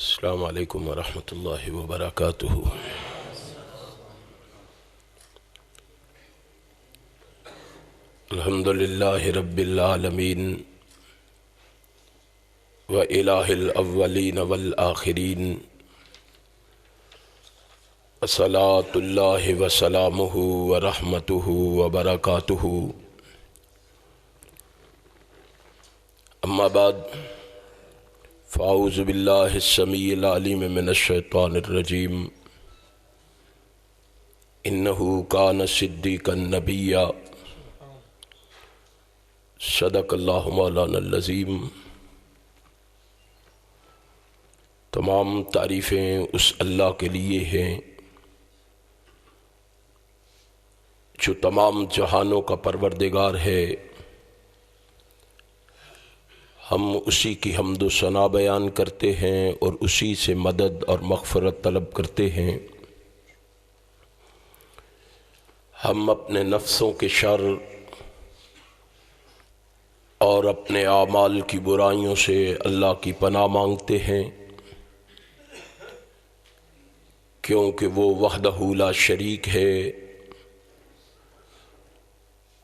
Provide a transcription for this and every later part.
السلام علیکم ورحمۃ اللہ وبرکاتہ۔ الحمد للہ رب العالمین وإلہ الاولین والآخرین، صلاۃ اللہ وسلامہ ورحمتہ وبرکاتہ۔ اما بعد، فاعوذ باللہ السمیع العلیم من الشیطان الرجیم، انہ کان صدیقا نبیا، صدق اللہ مولانا العظیم۔ تمام تعریفیں اس اللہ کے لیے ہیں جو تمام جہانوں کا پروردگار ہے۔ ہم اسی کی حمد و ثنا بیان کرتے ہیں اور اسی سے مدد اور مغفرت طلب کرتے ہیں۔ ہم اپنے نفسوں کے شر اور اپنے اعمال کی برائیوں سے اللہ کی پناہ مانگتے ہیں، کیونکہ وہ وحدہ لا شریک ہے،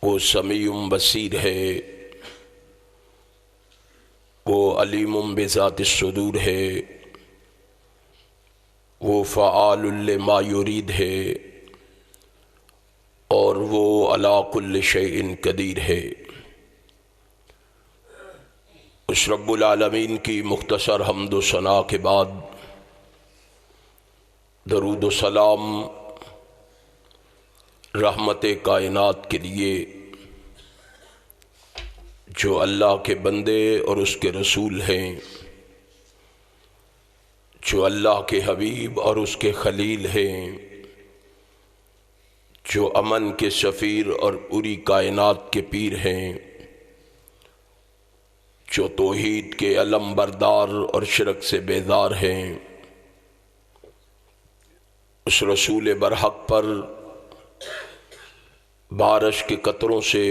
وہ سمیع بصیر ہے، وہ علیم بذات الصدور ہے، وہ فعال لما یرید ہے، اور وہ علی کل شیء قدیر ہے۔ اس رب العالمین کی مختصر حمد و ثنا کے بعد درود و سلام رحمت کائنات کے لیے، جو اللہ کے بندے اور اس کے رسول ہیں، جو اللہ کے حبیب اور اس کے خلیل ہیں، جو امن کے سفیر اور پوری کائنات کے پیر ہیں، جو توحید کے علم بردار اور شرک سے بیدار ہیں، اس رسول برحق پر بارش کے قطروں سے،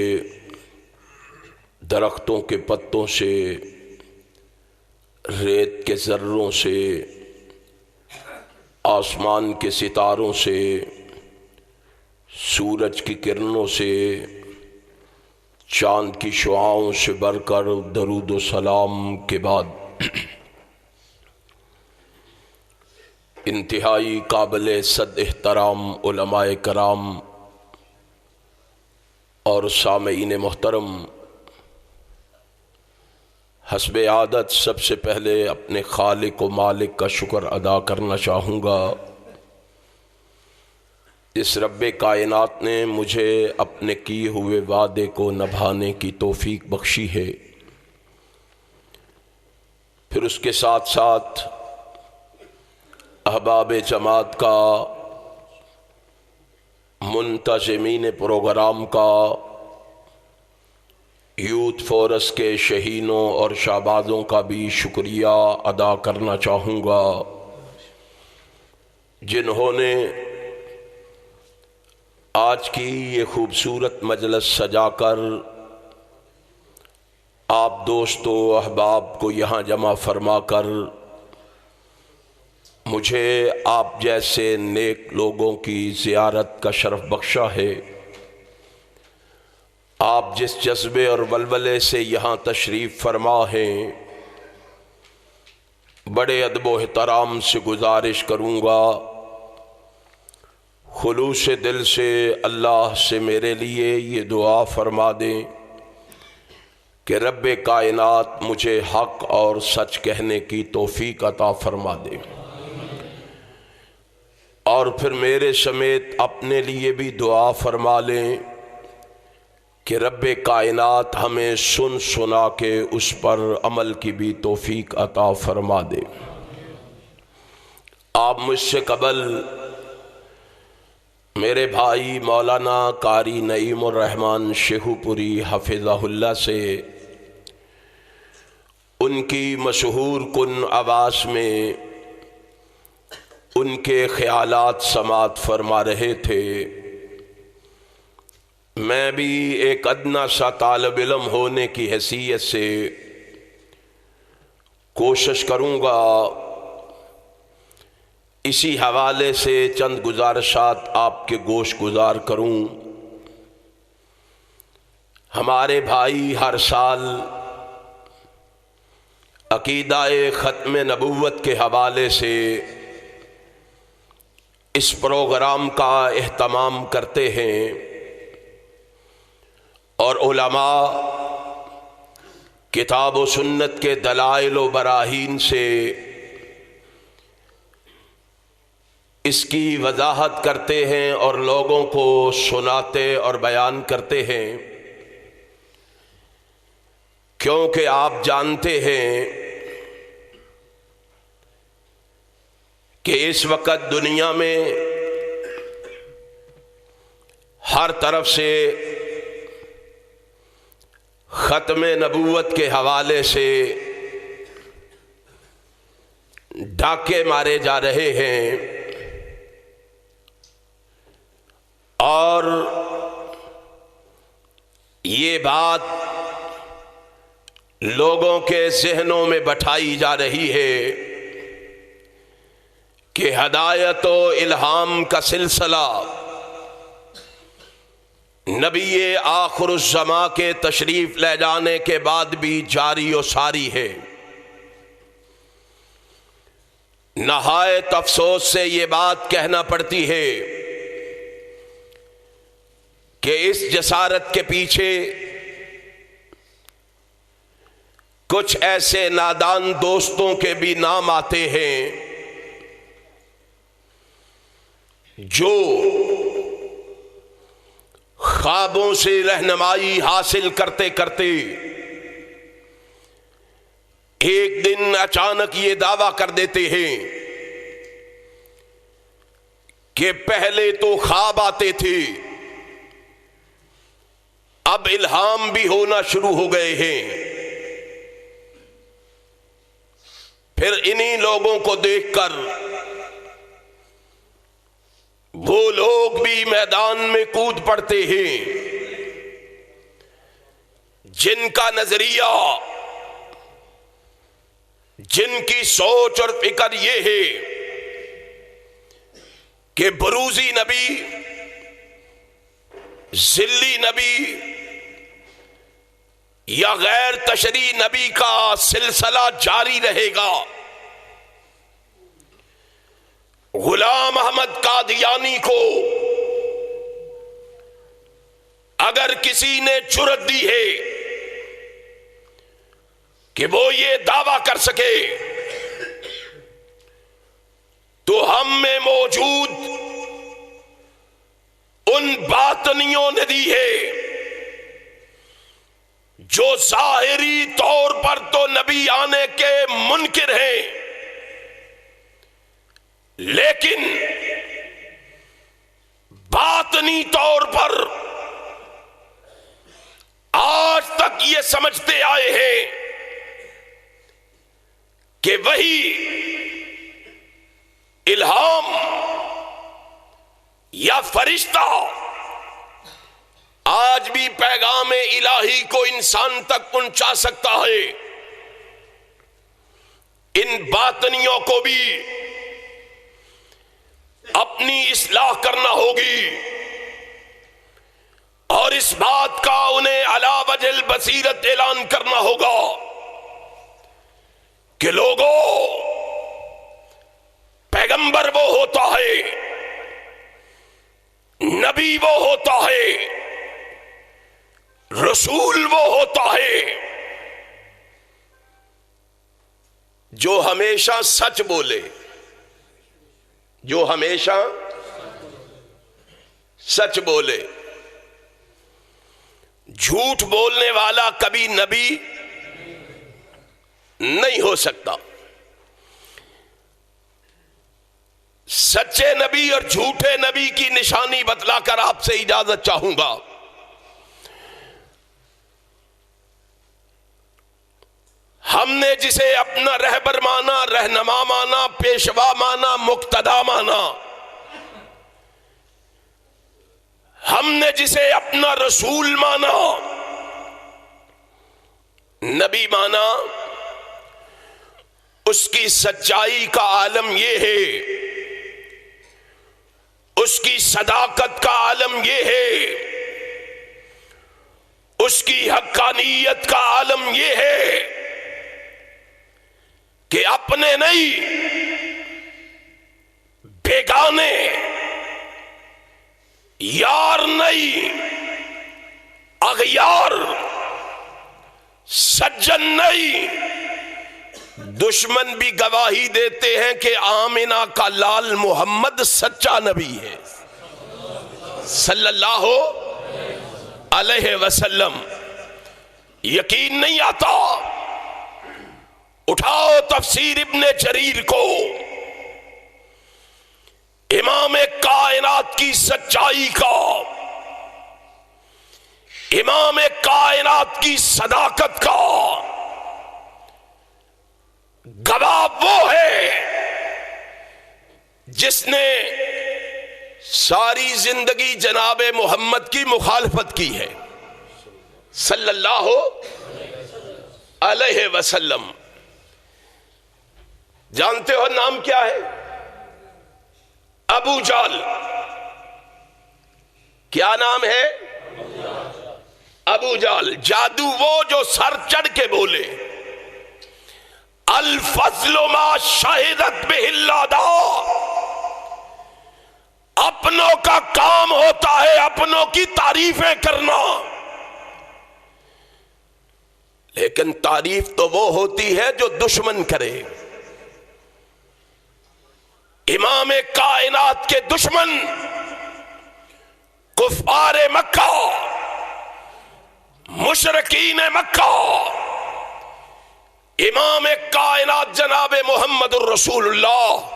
درختوں کے پتوں سے، ریت کے ذروں سے، آسمان کے ستاروں سے، سورج کی کرنوں سے، چاند کی شعاؤں سے بڑھ کر درود و سلام کے بعد انتہائی قابل صد احترام علماء کرام اور سامعین محترم، حسب عادت سب سے پہلے اپنے خالق و مالک کا شکر ادا کرنا چاہوں گا۔ اس رب کائنات نے مجھے اپنے کیے ہوئے وعدے کو نبھانے کی توفیق بخشی ہے۔ پھر اس کے ساتھ ساتھ احباب جماعت کا، منتظمین پروگرام کا، یوتھ فورس کے شہینوں اور شہبازوں کا بھی شکریہ ادا کرنا چاہوں گا، جنہوں نے آج کی یہ خوبصورت مجلس سجا کر آپ دوستو احباب کو یہاں جمع فرما کر مجھے آپ جیسے نیک لوگوں کی زیارت کا شرف بخشا ہے۔ آپ جس جذبے اور ولولے سے یہاں تشریف فرما ہیں، بڑے ادب و احترام سے گزارش کروں گا، خلوص دل سے اللہ سے میرے لیے یہ دعا فرما دیں کہ رب کائنات مجھے حق اور سچ کہنے کی توفیق عطا فرما دے، اور پھر میرے سمیت اپنے لیے بھی دعا فرما لیں کہ رب کائنات ہمیں سن سنا کے اس پر عمل کی بھی توفیق عطا فرما دے۔ آپ مجھ سے قبل میرے بھائی مولانا قاری نعیم الرحمن شیخو پوری حفظہ اللہ سے ان کی مشہور کن آواز میں ان کے خیالات سماعت فرما رہے تھے۔ میں بھی ایک ادنا سا طالب علم ہونے کی حیثیت سے کوشش کروں گا اسی حوالے سے چند گزارشات آپ کے گوش گزار کروں۔ ہمارے بھائی ہر سال عقیدہ ختم نبوت کے حوالے سے اس پروگرام کا اہتمام کرتے ہیں، اور علماء کتاب و سنت کے دلائل و براہین سے اس کی وضاحت کرتے ہیں اور لوگوں کو سناتے اور بیان کرتے ہیں، کیونکہ آپ جانتے ہیں کہ اس وقت دنیا میں ہر طرف سے ختم نبوت کے حوالے سے ڈاکے مارے جا رہے ہیں، اور یہ بات لوگوں کے ذہنوں میں بٹھائی جا رہی ہے کہ ہدایت و الہام کا سلسلہ نبی آخر الزماں کے تشریف لے جانے کے بعد بھی جاری و ساری ہے۔ نہایت افسوس سے یہ بات کہنا پڑتی ہے کہ اس جسارت کے پیچھے کچھ ایسے نادان دوستوں کے بھی نام آتے ہیں جو خوابوں سے رہنمائی حاصل کرتے کرتے ایک دن اچانک یہ دعویٰ کر دیتے ہیں کہ پہلے تو خواب آتے تھے، اب الہام بھی ہونا شروع ہو گئے ہیں۔ پھر انہی لوگوں کو دیکھ کر وہ لوگ بھی میدان میں کود پڑتے ہیں جن کا نظریہ، جن کی سوچ اور فکر یہ ہے کہ بروزی نبی، ذلی نبی یا غیر تشریع نبی کا سلسلہ جاری رہے گا۔ غلام احمد قادیانی کو اگر کسی نے جرأت دی ہے کہ وہ یہ دعویٰ کر سکے تو ہم میں موجود ان باطنیوں نے دی ہے جو ظاہری طور پر تو نبی آنے کے منکر ہیں، لیکن باطنی طور پر آج تک یہ سمجھتے آئے ہیں کہ وہی الہام یا فرشتہ آج بھی پیغام الہی کو انسان تک پہنچا سکتا ہے۔ ان باطنیوں کو بھی اپنی اصلاح کرنا ہوگی، اور اس بات کا انہیں علی وجہ البصیرت اعلان کرنا ہوگا کہ لوگوں، پیغمبر وہ ہوتا ہے، نبی وہ ہوتا ہے، رسول وہ ہوتا ہے جو ہمیشہ سچ بولے، جو ہمیشہ سچ بولے۔ جھوٹ بولنے والا کبھی نبی نہیں ہو سکتا۔ سچے نبی اور جھوٹے نبی کی نشانی بتلا کر آپ سے اجازت چاہوں گا۔ ہم نے جسے اپنا رہبر مانا، رہنما مانا، پیشوا مانا، مقتدا مانا، ہم نے جسے اپنا رسول مانا، نبی مانا، اس کی سچائی کا عالم یہ ہے اس کی صداقت کا عالم یہ ہے، اس کی حقانیت کا عالم یہ ہے کہ اپنے نہیں بیگانے، یار نہیں اغیار، سجن نہیں دشمن بھی گواہی دیتے ہیں کہ آمنہ کا لال محمد سچا نبی ہے صلی اللہ علیہ وسلم۔ یقین نہیں آتا؟ اٹھاؤ تفسیر ابن جریر کو، امام کائنات کی سچائی کا، امام کائنات کی صداقت کا گواہ وہ ہے جس نے ساری زندگی جناب محمد کی مخالفت کی ہے صلی اللہ علیہ وسلم۔ جانتے ہو نام کیا ہے؟ ابو جہل۔ کیا نام ہے؟ ابو جہل۔ جادو وہ جو سر چڑھ کے بولے الفضل ما شہدت بہ الاداء، اپنوں کا کام ہوتا ہے اپنوں کی تعریفیں کرنا، لیکن تعریف تو وہ ہوتی ہے جو دشمن کرے۔ امام کائنات کے دشمن کفار مکہ، مشرکین مکہ، امام کائنات جناب محمد الرسول اللہ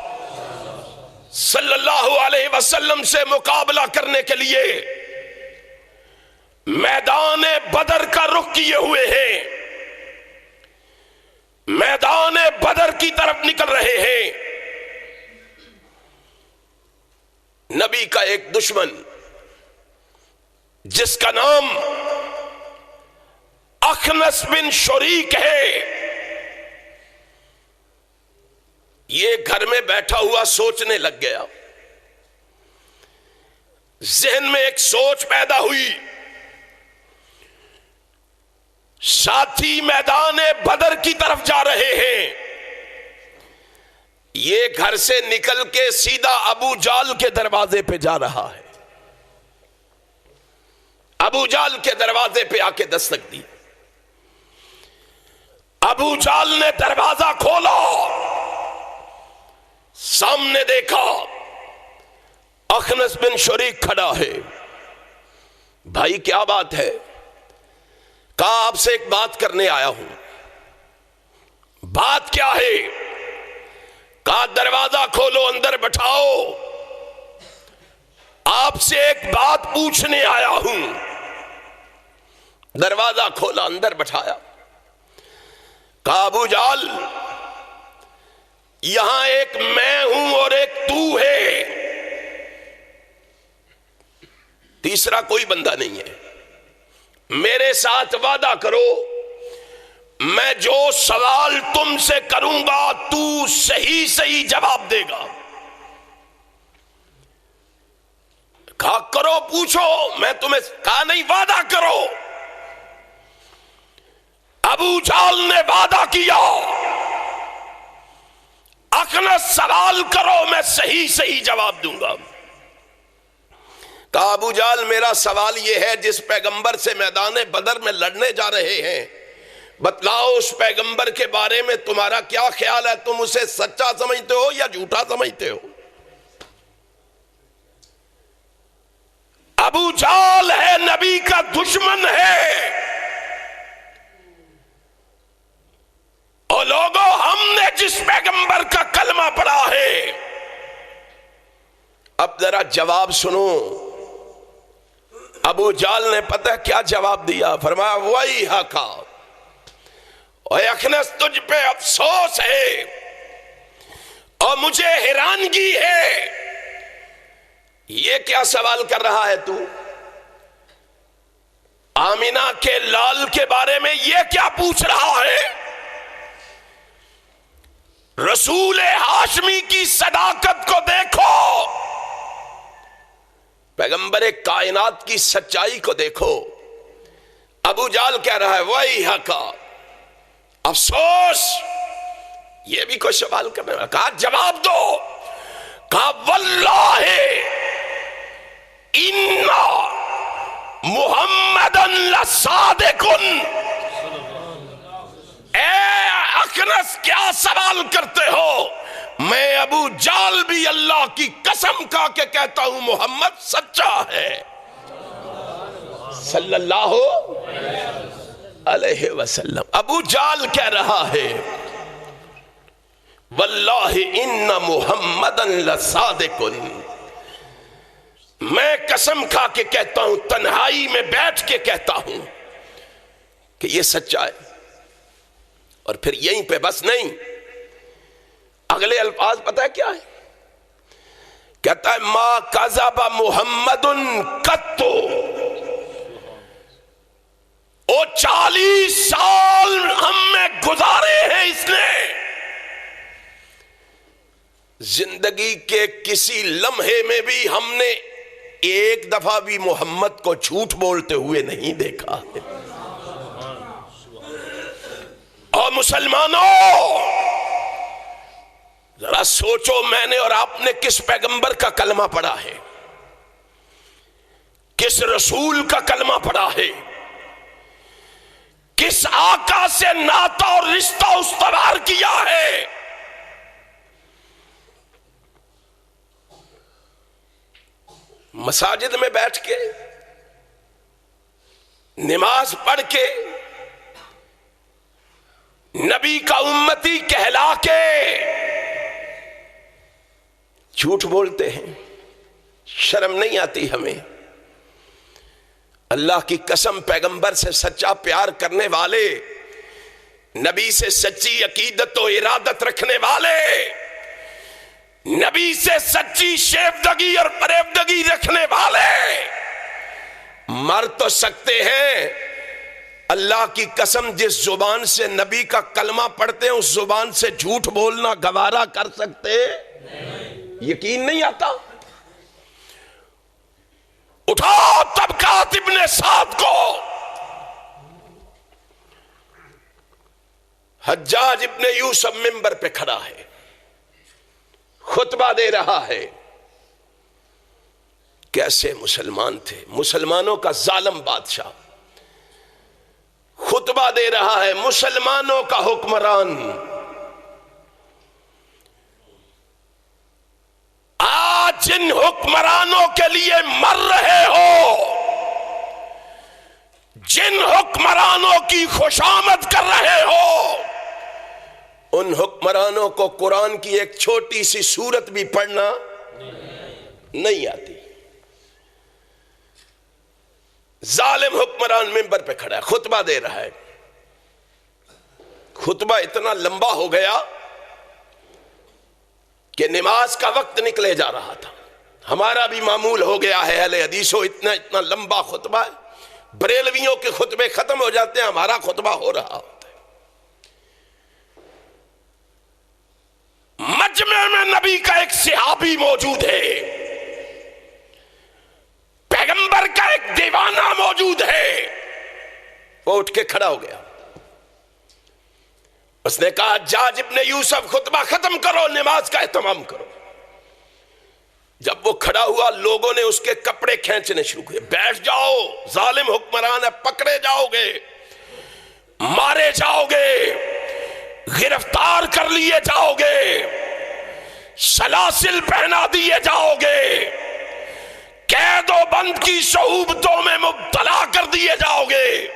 صلی اللہ علیہ وسلم سے مقابلہ کرنے کے لیے میدان بدر کا رخ کیے ہوئے ہیں، میدان بدر کی طرف نکل رہے ہیں۔ نبی کا ایک دشمن جس کا نام اخنس بن شریک ہے، یہ گھر میں بیٹھا ہوا سوچنے لگ گیا، ذہن میں ایک سوچ پیدا ہوئی، ساتھی میدان بدر کی طرف جا رہے ہیں، یہ گھر سے نکل کے سیدھا ابو جہل کے دروازے پہ جا رہا ہے۔ ابو جہل کے دروازے پہ آ کے دستک دی، ابو جہل نے دروازہ کھولا، سامنے دیکھا اخنس بن شریک کھڑا ہے۔ بھائی کیا بات ہے؟ کہا آپ سے ایک بات کرنے آیا ہوں۔ بات کیا ہے؟ کہا دروازہ کھولو اندر بٹھاؤ، آپ سے ایک بات پوچھنے آیا ہوں۔ دروازہ کھولا اندر بٹھایا، کہا ابو جہل یہاں ایک میں ہوں اور ایک تو ہے، تیسرا کوئی بندہ نہیں ہے، میرے ساتھ وعدہ کرو میں جو سوال تم سے کروں گا تو صحیح صحیح جواب دے گا۔ کہا کرو پوچھو، میں تمہیں کہا نہیں وعدہ کرو۔ ابو جہل نے وعدہ کیا، اخنس سوال کرو میں صحیح صحیح جواب دوں گا۔ کہا ابو جہل میرا سوال یہ ہے، جس پیغمبر سے میدان بدر میں لڑنے جا رہے ہیں بتلاؤ اس پیغمبر کے بارے میں تمہارا کیا خیال ہے؟ تم اسے سچا سمجھتے ہو یا جھوٹا سمجھتے ہو؟ ابو جہل ہے نبی کا دشمن ہے، اور لوگوں ہم نے جس پیغمبر کا کلمہ پڑھا ہے، اب ذرا جواب سنو۔ ابو جہل نے پتہ کیا جواب دیا؟ فرمایا وہی حقا، اور اخنس تجھ پہ افسوس ہے اور مجھے حیرانگی ہے، یہ کیا سوال کر رہا ہے تو؟ آمینہ کے لال کے بارے میں یہ کیا پوچھ رہا ہے؟ رسول ہاشمی کی صداقت کو دیکھو، پیغمبر کائنات کی سچائی کو دیکھو. ابو جہل کہہ رہا ہے وہی حقا، افسوس. یہ بھی کوئی سوال کرنے والا، کہا جواب دو. کہا واللہ انا محمدن لصادقن. اے اخنس کیا سوال کرتے ہو؟ میں ابو جہل بھی اللہ کی قسم کھا کے کہتا ہوں محمد سچا ہے صلی اللہ علیہ وسلم. ابو جہل کہہ رہا ہے واللہ ان محمدن لصادقن. میں قسم کھا کے کہتا ہوں، تنہائی میں بیٹھ کے کہتا ہوں کہ یہ سچا ہے. اور پھر یہیں پہ بس نہیں، اگلے الفاظ پتہ ہے کیا ہے؟ کہتا ہے ما کذب محمد قط. او 40 سال ہم میں گزارے ہیں، اس نے زندگی کے کسی لمحے میں بھی ہم نے ایک دفعہ بھی محمد کو جھوٹ بولتے ہوئے نہیں دیکھا. اور مسلمانوں ذرا سوچو، میں نے اور آپ نے کس پیغمبر کا کلمہ پڑھا ہے، کس رسول کا کلمہ پڑھا ہے، کس آقا سے ناتا اور رشتہ استوار کیا ہے؟ مساجد میں بیٹھ کے نماز پڑھ کے نبی کا امتی کہلا کے جھوٹ بولتے ہیں. شرم نہیں آتی ہمیں؟ اللہ کی قسم پیغمبر سے سچا پیار کرنے والے، نبی سے سچی عقیدت و ارادت رکھنے والے، نبی سے سچی شیفدگی اور فریبدگی رکھنے والے مر تو سکتے ہیں. اللہ کی قسم جس زبان سے نبی کا کلمہ پڑھتے ہیں اس زبان سے جھوٹ بولنا گوارا کر سکتے؟ یقین نہیں آتا؟ اٹھاؤ طبقات ابن سعد کو. حجاج ابن یوسف منبر پہ کھڑا ہے، خطبہ دے رہا ہے. کیسے مسلمان تھے، مسلمانوں کا ظالم بادشاہ خطبہ دے رہا ہے، مسلمانوں کا حکمران. آج جن حکمرانوں کے لیے مر رہے ہو، جن حکمرانوں کی خوشامد کر رہے ہو، ان حکمرانوں کو قرآن کی ایک چھوٹی سی سورت بھی پڑھنا نہیں آتی. ظالم حکمران منبر پہ کھڑا ہے، خطبہ دے رہا ہے. خطبہ اتنا لمبا ہو گیا کہ نماز کا وقت نکلے جا رہا تھا. ہمارا بھی معمول ہو گیا ہے اہل حدیثوں، اتنا لمبا خطبہ ہے. بریلویوں کے خطبے ختم ہو جاتے ہیں، ہمارا خطبہ ہو رہا ہوتا ہے. مجمع میں نبی کا ایک صحابی موجود ہے، پیغمبر کا ایک دیوانہ موجود ہے. وہ اٹھ کے کھڑا ہو گیا، اس نے کہا حجاج ابن یوسف خطبہ ختم کرو، نماز کا اہتمام کرو. جب وہ کھڑا ہوا لوگوں نے اس کے کپڑے کھینچنے شروع کیے. بیٹھ جاؤ، ظالم حکمران ہے، پکڑے جاؤ گے، مارے جاؤ گے، گرفتار کر لیے جاؤ گے، سلاسل پہنا دیے جاؤ گے، قید و بند کی شعوبتوں میں مبتلا کر دیے جاؤ گے.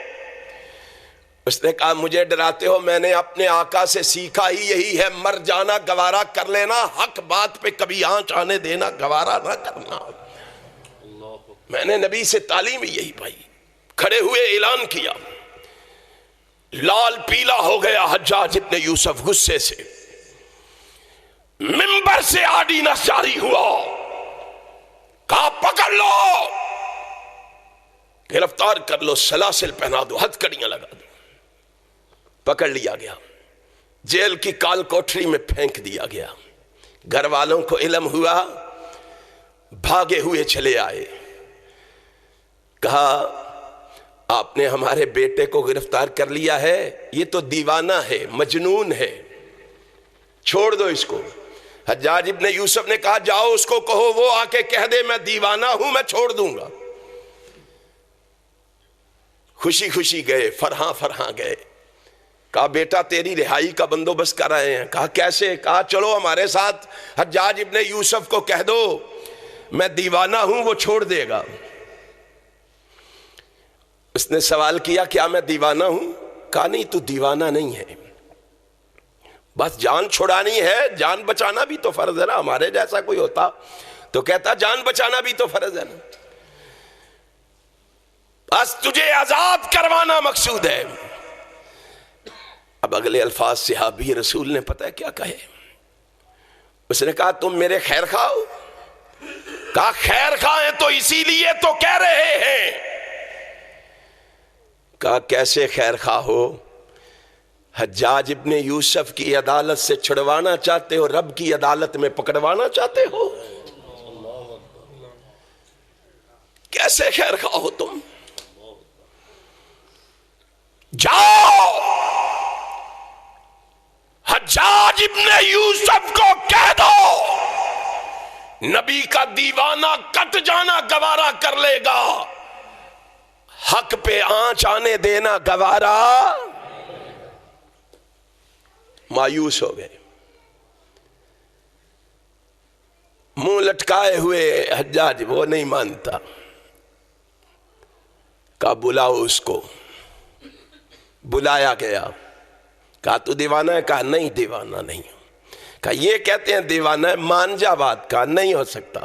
اس نے کہا مجھے ڈراتے ہو، میں نے اپنے آقا سے سیکھا ہی یہی ہے، مر جانا گوارا کر لینا، حق بات پہ کبھی آنچ آنے دینا گوارا نہ کرنا. میں نے نبی سے تعلیم یہی پائی. کھڑے ہوئے اعلان کیا، لال پیلا ہو گیا حجاج ابن یوسف غصے سے. منبر سے آرڈیننس جاری ہوا، کہا پکڑ لو، گرفتار کر لو، سلاسل پہنا دو، ہتھکڑیاں لگا دو. پکڑ لیا گیا، جیل کی کال کوٹری میں پھینک دیا گیا. گھر والوں کو علم ہوا، بھاگے ہوئے چلے آئے. کہا آپ نے ہمارے بیٹے کو گرفتار کر لیا ہے، یہ تو دیوانہ ہے، مجنون ہے، چھوڑ دو اس کو۔ حجاج ابن یوسف نے کہا جاؤ اس کو کہو وہ آ کے کہہ دے میں دیوانہ ہوں، میں چھوڑ دوں گا۔ خوشی خوشی گئے، فرحاں گئے۔ کہا بیٹا تیری رہائی کا بندوبست کر رہے ہیں۔ کہا کیسے؟ کہا چلو ہمارے ساتھ حجاج ابن یوسف کو کہہ دو میں دیوانہ ہوں، وہ چھوڑ دے گا۔ اس نے سوال کیا کیا میں دیوانہ ہوں؟ کہا نہیں تو دیوانہ نہیں ہے، بس جان چھڑانی ہے، جان بچانا بھی تو فرض ہے نا، ہمارے جیسا کوئی ہوتا تو کہتا جان بچانا بھی تو فرض ہے نا، بس تجھے آزاد کروانا مقصود ہے۔ اب اگلے الفاظ صحابی رسول نے پتہ ہے کیا کہے؟ اس نے کہا تم میرے خیر خواہ ہو؟ کہا خیر خواہ ہیں تو اسی لیے تو کہہ رہے ہیں۔ کہا کیسے خیر خواہ ہو؟ حجاج ابن یوسف کی عدالت سے چھڑوانا چاہتے ہو، رب کی عدالت میں پکڑوانا چاہتے ہو؟ کیسے خیر خواہ ہو تم؟ جاؤ حجاج ابن یوسف کو کہہ دو نبی کا دیوانہ کٹ جانا گوارا کر لے گا، حق پہ آنچ آنے دینا گوارا۔ مایوس ہو گئے، منہ لٹکائے ہوئے حجاج، وہ نہیں مانتا۔ کہا بلاؤ اس کو۔ بلایا گیا، کہا تو دیوانہ ہے؟ کہا نہیں دیوانہ نہیں۔ کہا یہ کہتے ہیں دیوانہ ہے، مان جا بات۔ کہا نہیں ہو سکتا،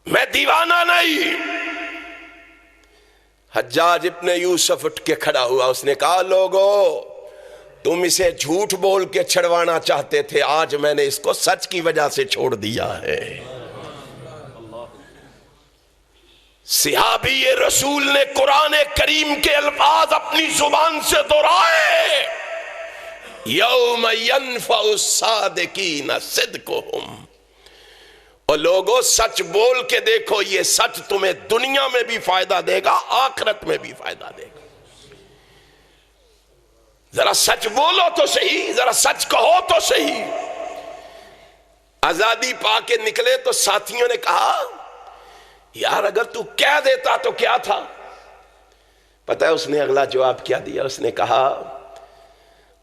میں دیوانہ نہیں۔ حجاج ابن یوسف اٹھ کے کھڑا ہوا، اس نے کہا لوگو تم اسے جھوٹ بول کے چھڑوانا چاہتے تھے، آج میں نے اس کو سچ کی وجہ سے چھوڑ دیا ہے۔ صحابی رسول نے قرآن کریم کے الفاظ اپنی زبان سے دہرائے، یوم ینفع الصادقین صدقہم، اور لوگوں سچ بول کے دیکھو، یہ سچ تمہیں دنیا میں بھی فائدہ دے گا، آخرت میں بھی فائدہ دے گا۔ ذرا سچ بولو تو صحیح، ذرا سچ کہو تو صحیح۔ آزادی پا کے نکلے تو ساتھیوں نے کہا یار اگر تو کہہ دیتا تو کیا تھا؟ پتہ ہے اس نے اگلا جواب کیا دیا؟ اس نے کہا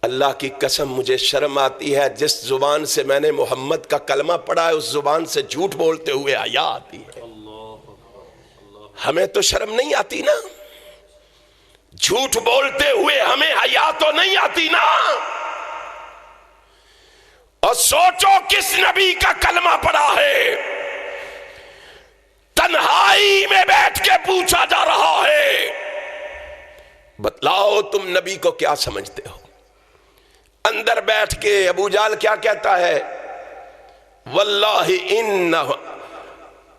اللہ کی قسم مجھے شرم آتی ہے، جس زبان سے میں نے محمد کا کلمہ پڑھا ہے اس زبان سے جھوٹ بولتے ہوئے حیا آتی ہے۔ ہمیں تو شرم نہیں آتی نا، جھوٹ بولتے ہوئے ہمیں حیا تو نہیں آتی نا۔ اور سوچو کس نبی کا کلمہ پڑھا ہے، تنہائی میں بیٹھ کے پوچھا جا رہا ہے بتلاؤ تم نبی کو کیا سمجھتے ہو؟ اندر بیٹھ کے ابو جہل کیا کہتا ہے؟ واللہ ان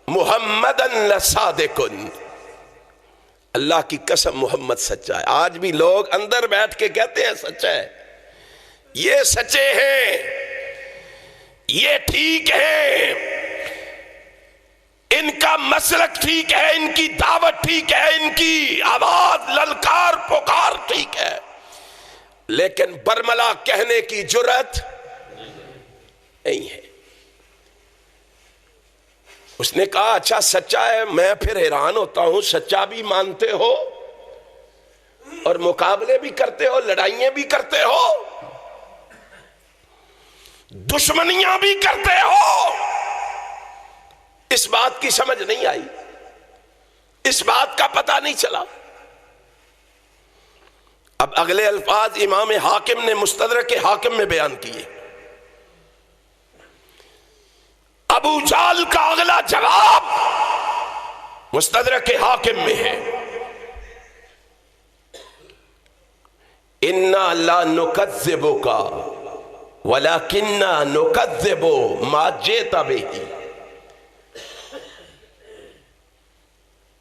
محمدن لصادق، اللہ کی قسم محمد سچا ہے۔ آج بھی لوگ اندر بیٹھ کے کہتے ہیں سچا ہے، یہ سچے ہیں، یہ ٹھیک ہے، ان کا مسلک ٹھیک ہے، ان کی دعوت ٹھیک ہے، ان کی آواز للکار پکار ٹھیک ہے، لیکن برملا کہنے کی جرات نہیں ہے۔ اس نے کہا اچھا سچا ہے، میں پھر حیران ہوتا ہوں سچا بھی مانتے ہو اور مقابلے بھی کرتے ہو، لڑائیاں بھی کرتے ہو، دشمنیاں بھی کرتے ہو، اس بات کی سمجھ نہیں آئی، اس بات کا پتہ نہیں چلا۔ اب اگلے الفاظ امام حاکم نے مستدرک حاکم میں بیان کیے۔ ابو جہل کا اگلا جواب مستدرک حاکم میں ہے، اِنَّا لَا نُكَذِّبُكَ وَلَكِنَّا نُكَذِّبُ مَا جِئْتَ بِهِ۔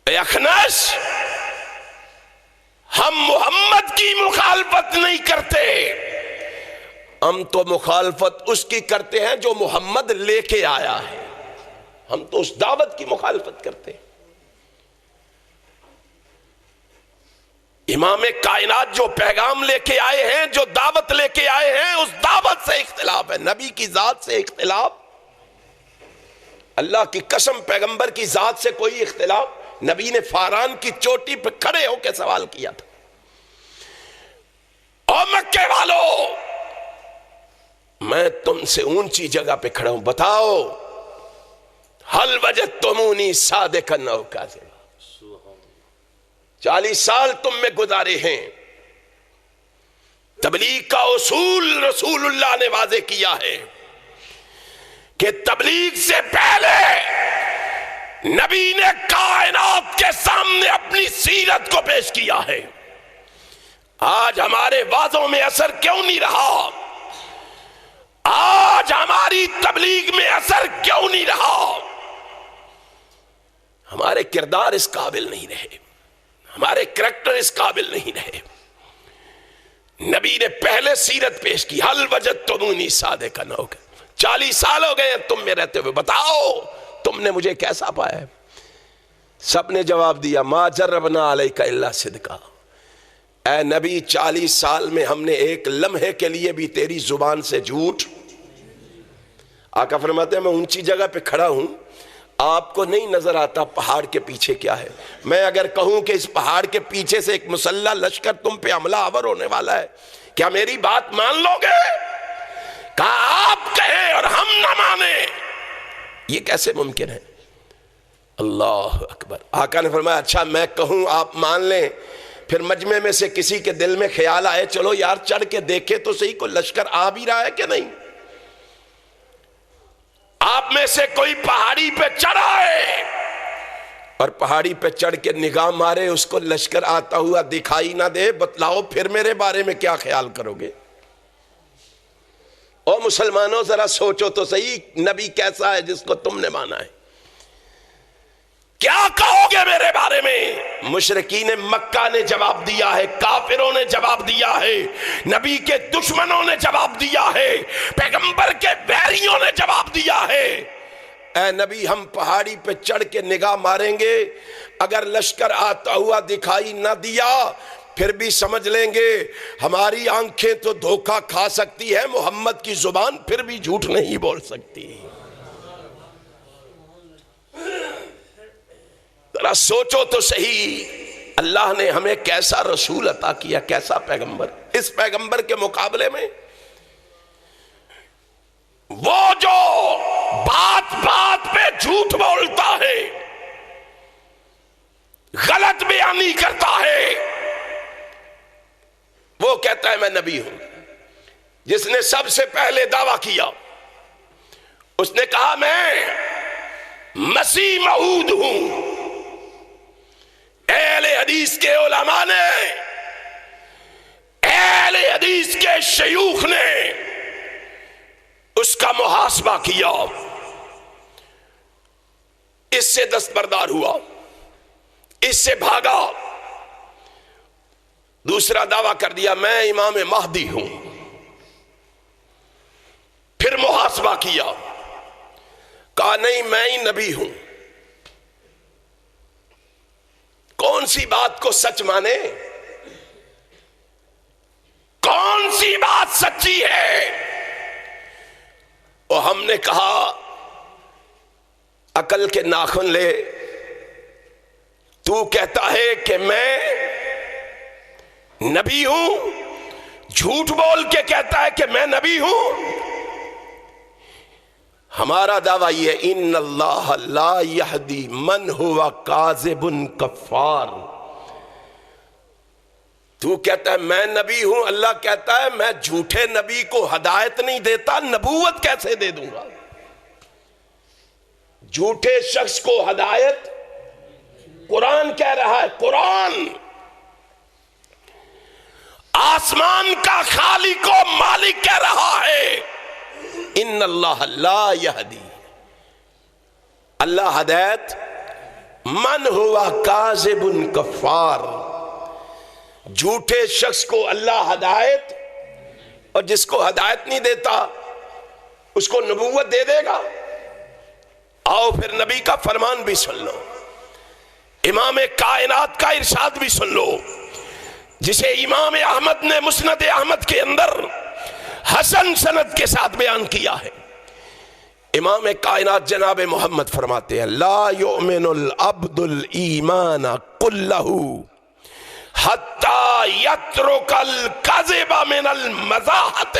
اے اخنس، ہم محمد کی مخالفت نہیں کرتے، ہم تو مخالفت اس کی کرتے ہیں جو محمد لے کے آیا ہے، ہم تو اس دعوت کی مخالفت کرتے ہیں۔ امام کائنات جو پیغام لے کے آئے ہیں، جو دعوت لے کے آئے ہیں، اس دعوت سے اختلاف ہے، نبی کی ذات سے اختلاف، اللہ کی قسم پیغمبر کی ذات سے کوئی اختلاف۔ نبی نے فاران کی چوٹی پہ کھڑے ہو کے سوال کیا تھا، او مکے والو، میں تم سے اونچی جگہ پہ کھڑا ہوں، بتاؤ حل وجدتمونی صادقا او کاذبا۔ 40 سال تم میں گزارے ہیں، تبلیغ کا اصول رسول اللہ نے واضح کیا ہے کہ تبلیغ سے پہلے نبی نے کائنات کے سامنے اپنی سیرت کو پیش کیا ہے۔ آج ہمارے وعظوں میں اثر کیوں نہیں رہا؟ آج ہماری تبلیغ میں اثر کیوں نہیں رہا؟ ہمارے کردار اس قابل نہیں رہے، ہمارے کریکٹر اس قابل نہیں رہے۔ نبی نے پہلے سیرت پیش کی، حل وجدتمونی صادقا او کاذبا۔ 40 سال ہو گئے ہیں تم میں رہتے ہوئے، بتاؤ تم نے مجھے کیسا پایا ہے؟ سب نے جواب دیا، ما جربنا علیک الا صدقا۔ اے نبی 40 سال میں ہم نے ایک لمحے کے لیے بھی تیری زبان سے جھوٹ۔ آقا فرماتے ہیں میں اونچی جگہ پہ کھڑا ہوں، آپ کو نہیں نظر آتا پہاڑ کے پیچھے کیا ہے؟ میں اگر کہوں کہ اس پہاڑ کے پیچھے سے ایک مسلح لشکر تم پہ حملہ آور ہونے والا ہے، کیا میری بات مان لو گے؟ کہا آپ کہیں اور ہم نہ مانیں، یہ کیسے ممکن ہے؟ اللہ اکبر۔ آقا نے فرمایا اچھا میں کہوں آپ مان لیں، پھر مجمع میں سے کسی کے دل میں خیال آئے چلو یار چڑھ کے دیکھے تو صحیح کوئی لشکر آ بھی رہا ہے کہ نہیں۔ آپ میں سے کوئی پہاڑی پہ چڑھا ہے اور پہاڑی پہ چڑھ کے نگاہ مارے، اس کو لشکر آتا ہوا دکھائی نہ دے، بتلاؤ پھر میرے بارے میں کیا خیال کرو گے؟ او مسلمانوں ذرا سوچو تو صحیح، نبی کیسا ہے جس کو تم نے مانا ہے؟ کیا کہو گے میرے بارے میں؟ مشرکین مکہ نے جواب دیا ہے، کافروں نے جواب دیا ہے، نبی کے دشمنوں نے جواب دیا ہے، پیغمبر کے بیریوں نے جواب دیا ہے۔ اے نبی ہم پہاڑی پہ چڑھ کے نگاہ ماریں گے، اگر لشکر آتا ہوا دکھائی نہ دیا پھر بھی سمجھ لیں گے ہماری آنکھیں تو دھوکہ کھا سکتی ہے، محمد کی زبان پھر بھی جھوٹ نہیں بول سکتی۔ ذرا سوچو تو صحیح، اللہ نے ہمیں کیسا رسول عطا کیا، کیسا پیغمبر۔ اس پیغمبر کے مقابلے میں وہ جو بات بات پہ جھوٹ بولتا ہے، غلط بیانی کرتا ہے، وہ کہتا ہے میں نبی ہوں۔ جس نے سب سے پہلے دعویٰ کیا، اس نے کہا میں مسیح موعود ہوں۔ اہل حدیث کے علماء نے، اہل حدیث کے شیوخ نے اس کا محاسبہ کیا، اس سے دستبردار ہوا، اس سے بھاگا، دوسرا دعویٰ کر دیا میں امام مہدی ہوں، پھر محاسبہ کیا، کہا نہیں میں ہی نبی ہوں۔ کون سی بات کو سچ مانے؟ کون سی بات سچی ہے؟ اور ہم نے کہا عقل کے ناخن لے، تو کہتا ہے کہ میں نبی ہوں، جھوٹ بول کے کہتا ہے کہ میں نبی ہوں۔ ہمارا دعویٰ یہ ان اللہ لا یہدی من ہوا کاذب کفار۔ تو کہتا ہے میں نبی ہوں، اللہ کہتا ہے میں جھوٹے نبی کو ہدایت نہیں دیتا، نبوت کیسے دے دوں گا؟ جھوٹے شخص کو ہدایت قرآن کہہ رہا ہے، قرآن آسمان کا خالق و مالک کہہ رہا ہے ان اللہ لا یہدی، اللہ ہدایت من ہوا کاذب کفار، جھوٹے شخص کو اللہ ہدایت، اور جس کو ہدایت نہیں دیتا اس کو نبوت دے دے گا۔ آؤ پھر نبی کا فرمان بھی سن لو، امام کائنات کا ارشاد بھی سن لو، جسے امام احمد نے مسند احمد کے اندر حسن سند کے ساتھ بیان کیا ہے. امام کائنات جناب محمد فرماتے ہیں لا یؤمن العبد الایمان کلہ حتی یترک الکذب من المزاحت.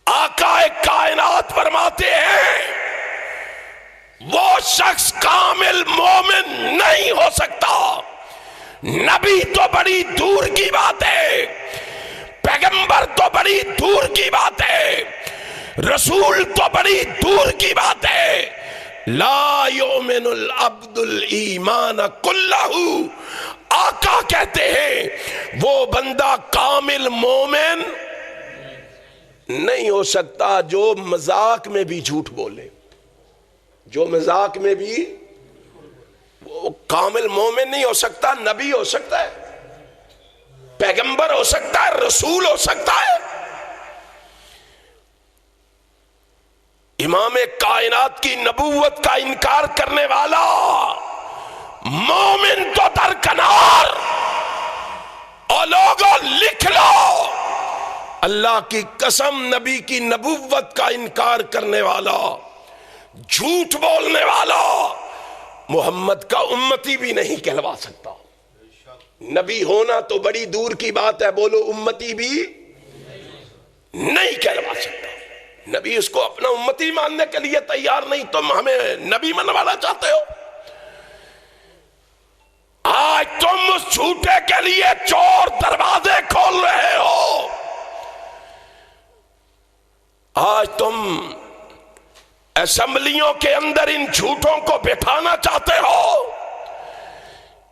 آقا کائنات فرماتے ہیں وہ شخص کامل مومن نہیں ہو سکتا. نبی تو بڑی دور کی بات ہے، پیغمبر تو بڑی دور کی بات ہے، رسول تو بڑی دور کی بات ہے. لا یؤمن العبد الایمان کلہ. آقا کہتے ہیں وہ بندہ کامل مومن نہیں ہو سکتا جو مذاق میں بھی جھوٹ بولے. جو مذاق میں بھی وہ کامل مومن نہیں ہو سکتا. نبی ہو سکتا ہے، پیغمبر ہو سکتا ہے، رسول ہو سکتا ہے. امام کائنات کی نبوت کا انکار کرنے والا مومن تو درکنار. اور لوگوں لکھ لو، اللہ کی قسم نبی کی نبوت کا انکار کرنے والا، جھوٹ بولنے والا محمد کا امتی بھی نہیں کہلوا سکتا. نبی ہونا تو بڑی دور کی بات ہے، بولو امتی بھی نہیں کہلوا سکتا. نبی اس کو اپنا امتی ماننے کے لیے تیار نہیں، تم ہمیں نبی منوانا چاہتے ہو. آج تم اس جھوٹے کے لیے چور دروازے کھول رہے ہو. آج تم اسمبلیوں کے اندر ان جھوٹوں کو بٹھانا چاہتے ہو.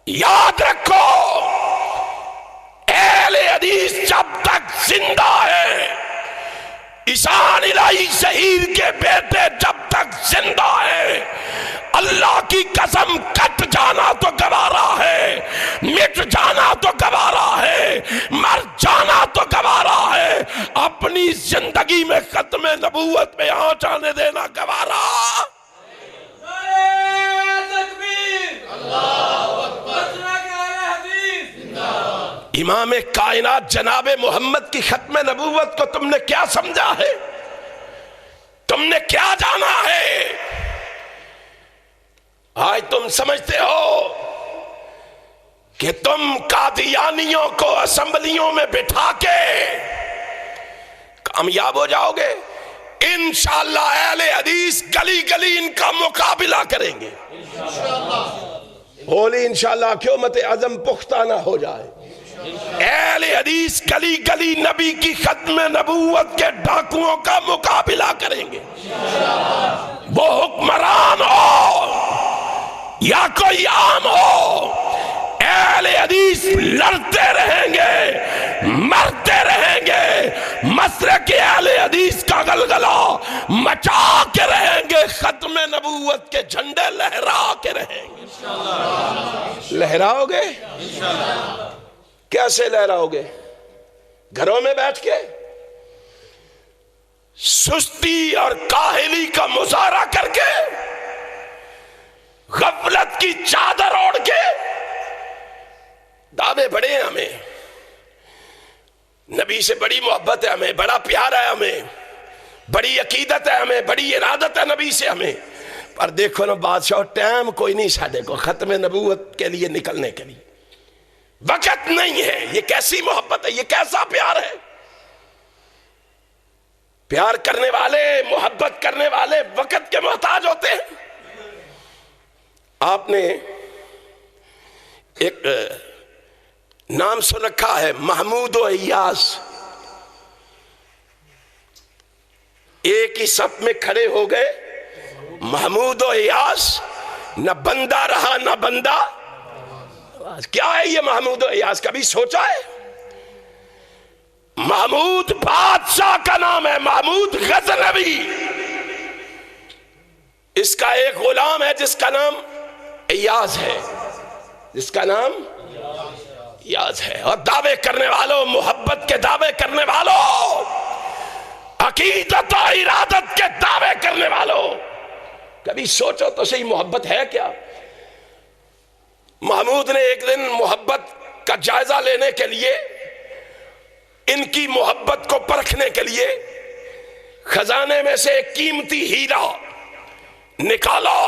یاد رکھو اہل حدیث جب تک زندہ ہے، عیسیٰ الہی شہید کے بیٹے جب تک زندہ ہے، اللہ کی قسم کٹ جانا تو گوارا ہے، مٹ جانا تو گوارا ہے، مر جانا تو گوارا ہے، اپنی زندگی میں ختم نبوت میں آنچ آنے دینا گوارا. امام کائنات جناب محمد کی ختم نبوت کو تم نے کیا سمجھا ہے؟ تم نے کیا جانا ہے؟ آج تم سمجھتے ہو کہ تم قادیانیوں کو اسمبلیوں میں بٹھا کے کامیاب ہو جاؤ گے. انشاءاللہ اہل حدیث گلی گلی ان کا مقابلہ کریں گے. بولی انشاءاللہ کہ امت عظم پختہ نہ ہو جائے. اہل حدیث گلی گلی نبی کی ختم نبوت کے ڈاکوؤں کا مقابلہ کریں گے. وہ حکمران ہو یا کوئی عام ہو، اہل حدیث لڑتے رہیں گے، مرتے رہیں گے، مسلک اہل حدیث کا غلغلہ مچا کے رہیں گے، ختم نبوت کے جھنڈے لہرا کے رہیں گے. لہراؤ گے؟ کیسے لہراؤ گے؟ گھروں میں بیٹھ کے سستی اور کاہلی کا مظاہرہ کر کے، غفلت کی چادر اوڑھ کے؟ دعوے بڑے ہیں ہمیں، نبی سے بڑی محبت ہے ہمیں، بڑا پیار ہے ہمیں، بڑی عقیدت ہے ہمیں، بڑی ارادت ہے نبی سے ہمیں. پر دیکھو نا بادشاہ، ٹائم کوئی نہیں ساڈے کو ختم نبوت کے لیے نکلنے کے لیے وقت نہیں ہے. یہ کیسی محبت ہے؟ یہ کیسا پیار ہے؟ پیار کرنے والے، محبت کرنے والے وقت کے محتاج ہوتے ہیں. آپ نے ایک نام سن رکھا ہے محمود و ایاز. ایک ہی صف میں کھڑے ہو گئے محمود و ایاز، نہ بندہ رہا نہ بندہ. کیا ہے یہ محمود و ایاز؟ کبھی سوچا ہے؟ محمود بادشاہ کا نام ہے، محمود غزنوی. اس کا ایک غلام ہے جس کا نام ایاز ہے، جس کا نام ایاز ہے. اور دعوے کرنے والوں، محبت کے دعوے کرنے والوں، عقیدت و ارادت کے دعوے کرنے والوں، کبھی سوچو تو صحیح محبت ہے کیا؟ محمود نے ایک دن محبت کا جائزہ لینے کے لیے، ان کی محبت کو پرکھنے کے لیے خزانے میں سے ایک قیمتی ہیرا نکالا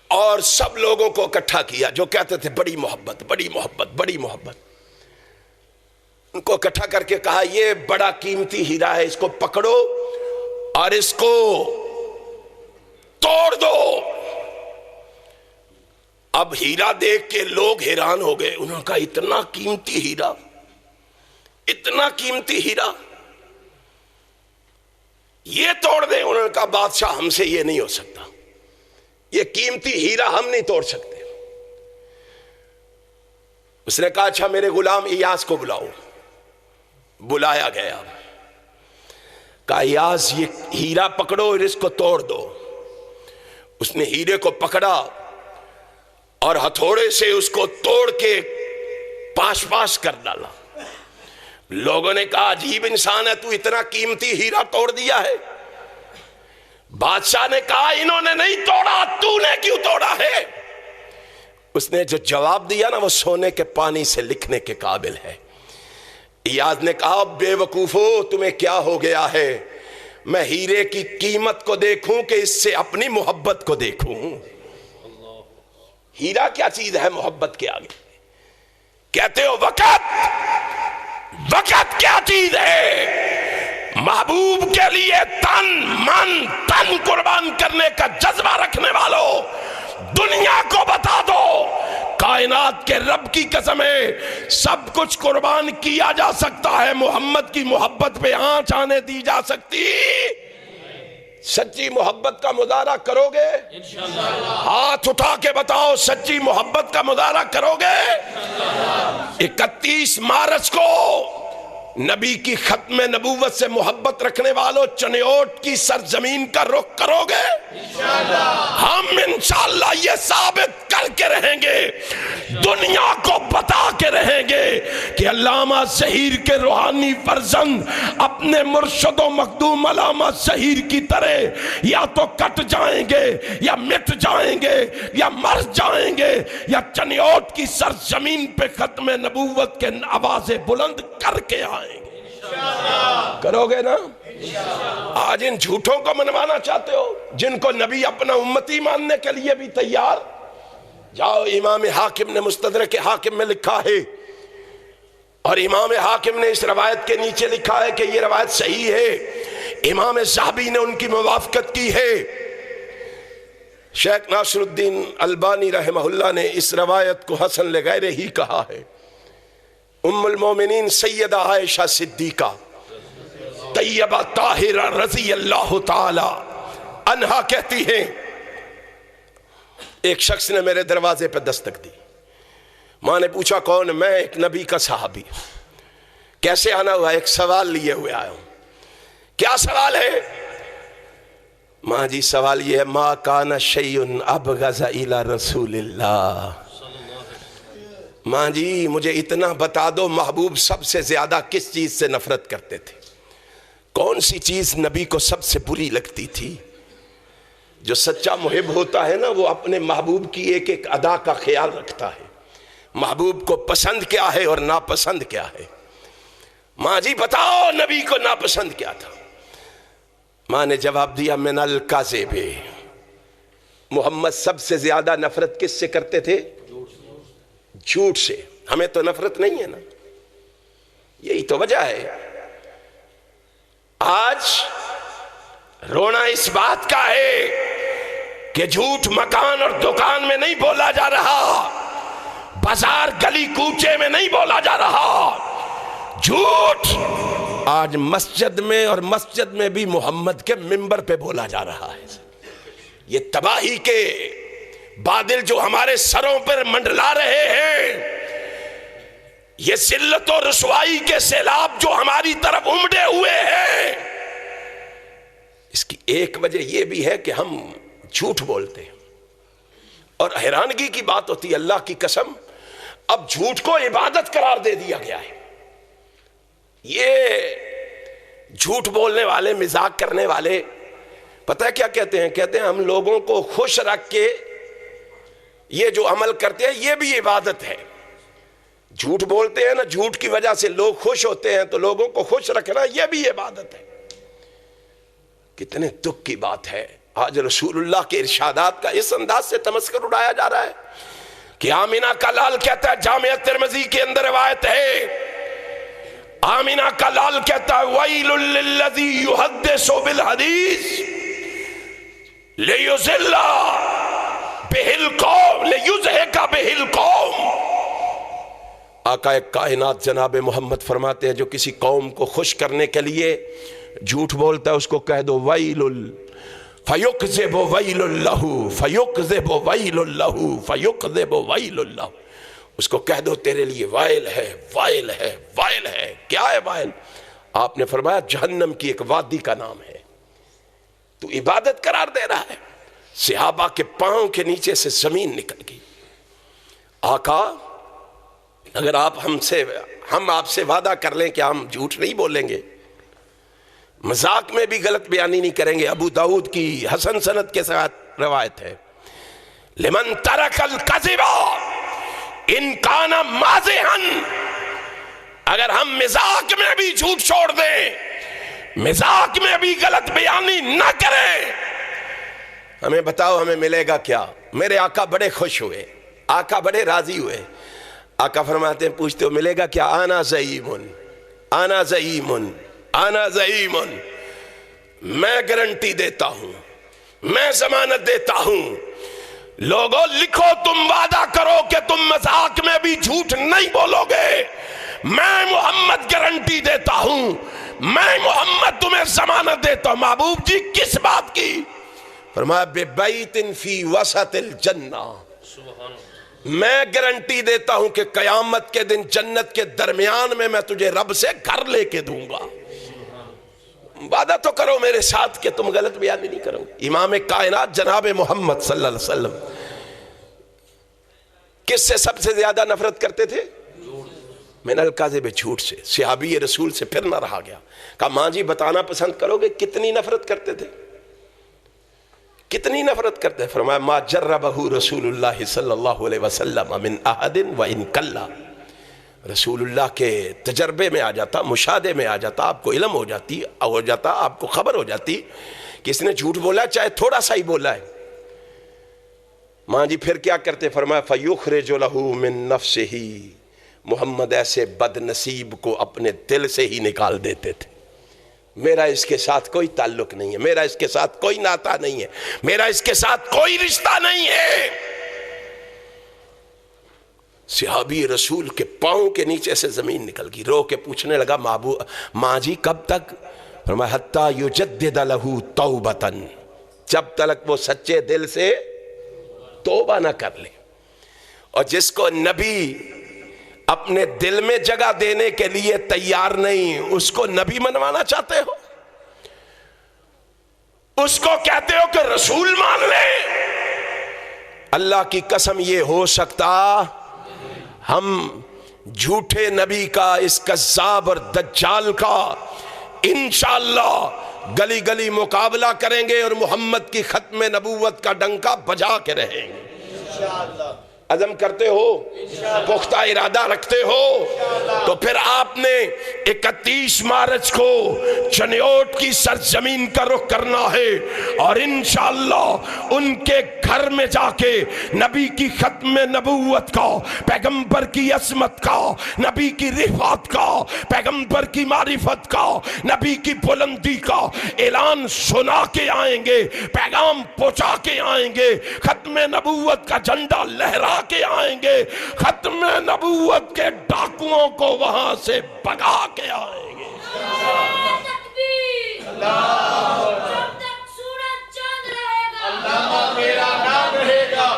اور سب لوگوں کو اکٹھا کیا جو کہتے تھے بڑی محبت بڑی محبت بڑی محبت. ان کو اکٹھا کر کے کہا یہ بڑا قیمتی ہیرا ہے، اس کو پکڑو اور اس کو توڑ دو. اب ہیرا دیکھ کے لوگ حیران ہو گئے. انہوں نے کہا اتنا قیمتی ہیرا، اتنا قیمتی ہیرا یہ توڑ دیں. انہوں نے کہا بادشاہ ہم سے یہ نہیں ہو سکتا، یہ قیمتی ہیرا ہم نہیں توڑ سکتے. اس نے کہا اچھا میرے غلام ایاس کو بلاؤ. بلایا گیا. کہا ایاس یہ ہیرا پکڑو اور اس کو توڑ دو. اس نے ہیرے کو پکڑا اور ہتھوڑے سے اس کو توڑ کے پاش پاش کر ڈالا. لوگوں نے کہا عجیب انسان ہے، تو اتنا قیمتی ہیرا توڑ دیا ہے. بادشاہ نے کہا انہوں نے نہیں توڑا، تو نے کیوں توڑا ہے؟ اس نے جو جواب دیا نا وہ سونے کے پانی سے لکھنے کے قابل ہے. ایاز نے کہا بے وقوفو تمہیں کیا ہو گیا ہے؟ میں ہیرے کی قیمت کو دیکھوں کہ اس سے اپنی محبت کو دیکھوں. ہیرا کیا چیز ہے محبت کے آگے؟ کہتے ہو وقت کیا چیز ہے؟ محبوب کے لیے تن من تن قربان کرنے کا جذبہ رکھنے والوں دنیا کو بتا دو کائنات کے رب کی قسم ہے سب کچھ قربان کیا جا سکتا ہے، محمد کی محبت پہ آنچ آنے دی جا سکتی. سچی محبت کا مظاہرہ کرو گے؟ ہاتھ اٹھا کے بتاؤ سچی محبت کا مظاہرہ کرو گے؟ 31 مارچ کو نبی کی ختم نبوت سے محبت رکھنے والوں چنیوٹ کی سرزمین کا رخ کرو گے؟ ہم انشاءاللہ یہ ثابت کر کے رہیں گے، دنیا کو بتا کے رہیں گے کہ علامہ ظہیر کے روحانی فرزند اپنے مرشد و مخدوم علامہ ظہیر کی طرح یا تو کٹ جائیں گے یا مٹ جائیں گے یا مر جائیں گے یا چنیوٹ کی سرزمین پہ ختم نبوت کے آوازیں بلند کر کے آئیں گے. کرو گے نا؟ آج ان جھوٹوں کو منوانا چاہتے ہو جن کو نبی اپنا امتی ماننے کے لیے بھی تیار؟ جاؤ امام حاکم نے مستدرک حاکم میں لکھا ہے اور امام حاکم نے اس روایت کے نیچے لکھا ہے کہ یہ روایت صحیح ہے. امام صحابی نے ان کی موافقت کی ہے. شیخ ناصر الدین البانی رحمہ اللہ نے اس روایت کو حسن لغیرہ ہی کہا ہے. ام المومنین سیدہ عائشہ صدیقہ طیبہ طاہرہ رضی اللہ تعالی عنہا کہتی ہیں ایک شخص نے میرے دروازے پہ دستک دی. ماں نے پوچھا کون؟ میں ایک نبی کا صحابی. کیسے آنا ہوا؟ ایک سوال لیے ہوئے آیا ہوں. کیا سوال ہے؟ ماں جی سوال یہ ہے ما کان شیء ابغض الی رسول اللہ. ماں جی مجھے اتنا بتا دو محبوب سب سے زیادہ کس چیز سے نفرت کرتے تھے؟ کون سی چیز نبی کو سب سے بری لگتی تھی؟ جو سچا محب ہوتا ہے نا وہ اپنے محبوب کی ایک ایک ادا کا خیال رکھتا ہے. محبوب کو پسند کیا ہے اور ناپسند کیا ہے؟ ماں جی بتاؤ نبی کو ناپسند کیا تھا؟ ماں نے جواب دیا من الکذب. محمد سب سے زیادہ نفرت کس سے کرتے تھے؟ جھوٹ سے. ہمیں تو نفرت نہیں ہے نا. یہی تو وجہ ہے. آج رونا اس بات کا ہے کہ جھوٹ مکان اور دکان میں نہیں بولا جا رہا، بازار گلی کوچے میں نہیں بولا جا رہا. جھوٹ آج مسجد میں اور مسجد میں بھی محمد کے منبر پہ بولا جا رہا ہے. یہ تباہی کے بادل جو ہمارے سروں پر منڈلا رہے ہیں، یہ ذلت و رسوائی کے سیلاب جو ہماری طرف امڑے ہوئے ہیں، اس کی ایک وجہ یہ بھی ہے کہ ہم جھوٹ بولتے ہیں. اور حیرانگی کی بات ہوتی ہے اللہ کی قسم اب جھوٹ کو عبادت قرار دے دیا گیا ہے. یہ جھوٹ بولنے والے مذاق کرنے والے پتہ ہے کیا کہتے ہیں؟ کہتے ہیں ہم لوگوں کو خوش رکھ کے یہ جو عمل کرتے ہیں یہ بھی عبادت ہے. جھوٹ بولتے ہیں نا، جھوٹ کی وجہ سے لوگ خوش ہوتے ہیں، تو لوگوں کو خوش رکھنا یہ بھی عبادت ہے۔ کتنے دکھ کی بات ہے، آج رسول اللہ کے ارشادات کا اس انداز سے تمسخر اڑایا جا رہا ہے کہ آمینہ کا لال کہتا ہے، جامعہ ترمذی کے اندر روایت ہے، آمینہ کا لال کہتا ہے وَيْلٌ لِلَّذِي يُحَدِّثُ بِالْحَدِيثِ لِيُضِلَّ بِهِ الْقَوْمَ لِيُضْحِكَ بِهِ الْقَوْمَ۔ آقا کائنات جناب محمد فرماتے ہیں جو کسی قوم کو خوش کرنے کے لیے جھوٹ بولتا ہے اس کو کہہ دو وَيْلٌ فَيُكْذِبُ وَيْلٌ لَهُ فَيُكْذِبُ وَيْلٌ لَهُ فَيُكْذِبُ وَيْلٌ لَهُ، اس کو کہہ دو تیرے لیے وائل ہے، وائل ہے، وائل ہے۔ کیا ہے وائل؟ آپ نے فرمایا جہنم کی ایک وادی کا نام ہے، تو عبادت قرار دے رہا ہے۔ صحابہ کے پاؤں کے نیچے سے زمین نکل گئی۔ آقا اگر ہم آپ سے وعدہ کر لیں کہ ہم جھوٹ نہیں بولیں گے، مذاق میں بھی غلط بیانی نہیں کریں گے، ابو داؤد کی حسن سند کے ساتھ روایت ہے، لمن ترک الکذب ان کان مازحا، اگر ہم مذاق میں بھی جھوٹ چھوڑ دیں، مذاق میں بھی غلط بیانی نہ کریں، ہمیں بتاؤ ہمیں ملے گا کیا؟ میرے آقا بڑے خوش ہوئے، آقا بڑے راضی ہوئے۔ آقا فرماتے ہیں پوچھتے ہو ملے گا کیا؟ آنا زعیمن، آنا زعیمن، آنا زعیمن، میں گارنٹی دیتا ہوں، میں ضمانت دیتا ہوں، لوگوں لکھو تم وعدہ کرو کہ تم مذاق میں بھی جھوٹ نہیں بولو گے، میں محمد گارنٹی دیتا ہوں، میں محمد تمہیں ضمانت دیتا ہوں۔ محبوب جی کس بات کی؟ فرمایا بِبَيْتٍ فِي وَسَطِ الْجَنَّةِ، میں گارنٹی دیتا ہوں کہ قیامت کے دن جنت کے درمیان میں تجھے رب سے گھر لے کے دوں گا۔ وعدہ تو کرو میرے ساتھ کہ تم غلط بیانی نہیں کرو گے۔ امام کائنات جناب محمد صلی اللہ علیہ وسلم کس سے سب سے زیادہ نفرت کرتے تھے؟ من الکاذب، جھوٹ سے۔ صحابی رسول سے پھر نہ رہا گیا، کہا ماں جی بتانا پسند کرو گے کتنی نفرت کرتے تھے؟ کتنی نفرت کرتے؟ فرمایا ما جربہ رسول اللہ صلی اللہ علیہ وسلم من احد وان کلا، رسول اللہ کے تجربے میں آ جاتا، مشاہدے میں آ جاتا، آپ کو علم ہو جاتا، آپ کو خبر ہو جاتی کہ اس نے جھوٹ بولا چاہے تھوڑا سا ہی بولا ہے۔ ماں جی پھر کیا کرتے؟ فرمایا فَيُخْرِجُ لَهُ مِن نَفْسِهِ، محمد ایسے بد نصیب کو اپنے دل سے ہی نکال دیتے تھے، میرا اس کے ساتھ کوئی تعلق نہیں ہے، میرا اس کے ساتھ کوئی ناتا نہیں ہے، میرا اس کے ساتھ کوئی رشتہ نہیں ہے۔ صحابی رسول کے پاؤں کے نیچے سے زمین نکل گئی، رو کے پوچھنے لگا ماں جی کب تک؟ فرمایا حتی یجدد لہ توبۃ، جب تک وہ سچے دل سے توبہ نہ کر لے۔ اور جس کو نبی اپنے دل میں جگہ دینے کے لیے تیار نہیں، اس کو نبی منوانا چاہتے ہو؟ اس کو کہتے ہو کہ رسول مان لے؟ اللہ کی قسم یہ ہو سکتا ہم جھوٹے نبی کا، اس کذاب اور دجال کا انشاءاللہ گلی گلی مقابلہ کریں گے اور محمد کی ختم نبوت کا ڈنکا بجا کے رہیں گے انشاءاللہ۔ عزم کرتے ہو؟ پختہ ارادہ رکھتے ہو؟ تو پھر آپ نے 31 مارچ کو چنیوٹ کی سرزمین کا رخ کرنا ہے اور انشاءاللہ ان کے گھر میں جا کے نبی کی ختم نبوت کا، پیغمبر کی عظمت کا، نبی کی رفعت کا، پیغمبر کی معرفت کا، نبی کی بلندی کا اعلان سنا کے آئیں گے، پیغام پہنچا کے آئیں گے، ختم نبوت کا جھنڈا لہرا کے آئیں گے، ختم نبوت کے ڈاکوؤں کو وہاں سے بھگا کے آئیں گے۔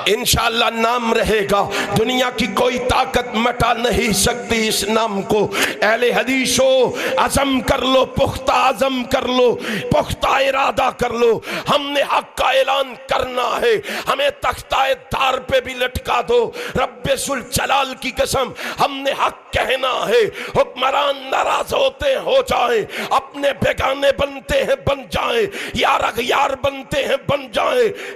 انشاءاللہ نام رہے گا، دنیا کی کوئی طاقت مٹا نہیں سکتی اس نام کو۔ اہل حدیثو عزم کر لو، پختہ عزم کر لو، پختہ ارادہ کر لو، ہم نے حق کا اعلان کرنا ہے، ہمیں تختہ دار پہ بھی لٹکا دو، رب ذوالجلال کی قسم ہم نے حق کہنا ہے۔ حکمران ناراض ہوتے ہیں ہو جائیں، اپنے بیگانے بنتے ہیں بن جائیں، یار اغیار بنتے ہیں بن جائیں،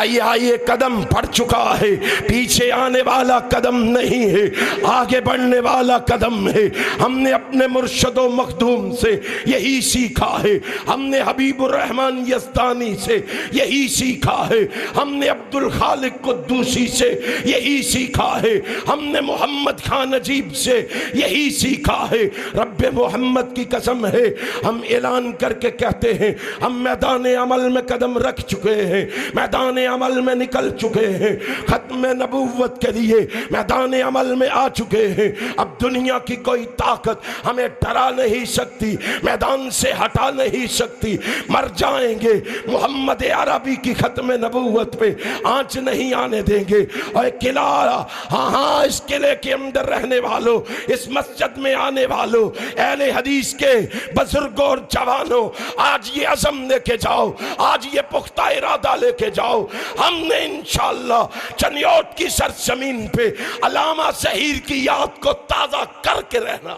آئیے آئیے قدم بڑھ چکا ہے، پیچھے آنے والا قدم نہیں ہے، آگے بڑھنے والا قدم ہے۔ ہم نے اپنے مرشد و مخدوم سے یہی سیکھا ہے، ہم نے حبیب الرحمن یزدانی سے یہی سیکھا ہے، ہم نے عبد الخالق قدوسی سے یہی سیکھا ہے، ہم نے محمد خان نجیب سے یہی سیکھا ہے۔ رب محمد کی قسم ہے، ہم اعلان کر کے کہتے ہیں ہم میدان عمل میں قدم رکھ چکے ہیں، میدان عمل میں نکل چکے ہیں، ختم نبوت کے لیے میدان عمل میں آ چکے ہیں۔ اب دنیا کی کوئی طاقت ہمیں ڈرا نہیں سکتی، میدان سے ہٹا نہیں سکتی۔ مر جائیں گے، محمد عربی کی ختم نبوت پہ آنچ نہیں آنے دیں گے۔ اور قلعہ، ہاں اس قلعے کے اندر رہنے والوں، اس مسجد میں آنے والوں، اہل حدیث کے بزرگوں اور جوانوں، آج یہ عزم لے کے جاؤ، آج یہ پختہ ارادہ لے کے جاؤ، ہم نے انشاءاللہ چنیوٹ کی سرزمین پہ علامہ ظہیر کی یاد کو تازہ کر کے رہنا،